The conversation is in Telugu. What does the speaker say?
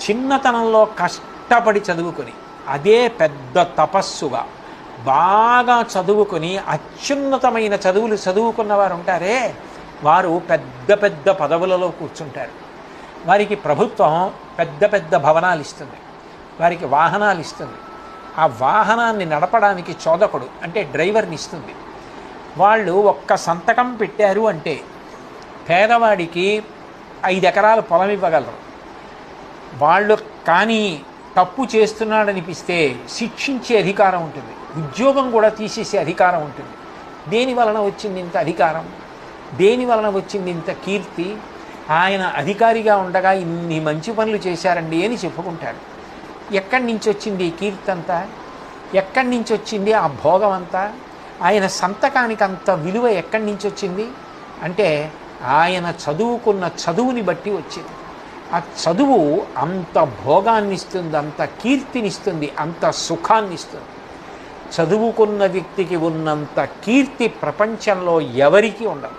చిన్నతనంలో కష్టపడి చదువుకొని అదే పెద్ద తపస్సుగా బాగా చదువుకొని అత్యున్నతమైన చదువులు చదువుకున్న వారు ఉంటారే, వారు పెద్ద పెద్ద పదవులలో కూర్చుంటారు. వారికి ప్రభుత్వం పెద్ద పెద్ద భవనాలు ఇస్తుంది, వారికి వాహనాలు ఇస్తుంది. ఆ వాహనాన్ని నడపడానికి చోదకుడు అంటే డ్రైవర్ని ఇస్తుంది. వాళ్ళు ఒక్క సంతకం పెట్టారు అంటే పేదవాడికి 5 ఎకరాల పొలం ఇవ్వగలరు. వాళ్ళు కానీ తప్పు చేస్తున్నాడనిపిస్తే శిక్షించే అధికారం ఉంటుంది, ఉద్యోగం కూడా తీసేసే అధికారం ఉంటుంది. దేని వలన వచ్చింది ఇంత అధికారం? దేని వలన వచ్చింది ఇంత కీర్తి? ఆయన అధికారిగా ఉండగా ఇన్ని మంచి పనులు చేశారండి అని చెప్పుకుంటాడు. ఎక్కడి నుంచి వచ్చింది ఈ కీర్తి అంతా? ఎక్కడి నుంచి వచ్చింది ఆ భోగం అంతా? ఆయన సంతకానికి అంత విలువ ఎక్కడి నుంచి వచ్చింది అంటే ఆయన చదువుకున్న చదువుని బట్టి వచ్చింది. ఆ చదువు అంత భోగాన్ని ఇస్తుంది, అంత కీర్తినిస్తుంది, అంత సుఖాన్ని ఇస్తుంది. చదువుకున్న వ్యక్తికి ఉన్నంత కీర్తి ప్రపంచంలో ఎవరికీ ఉండదు.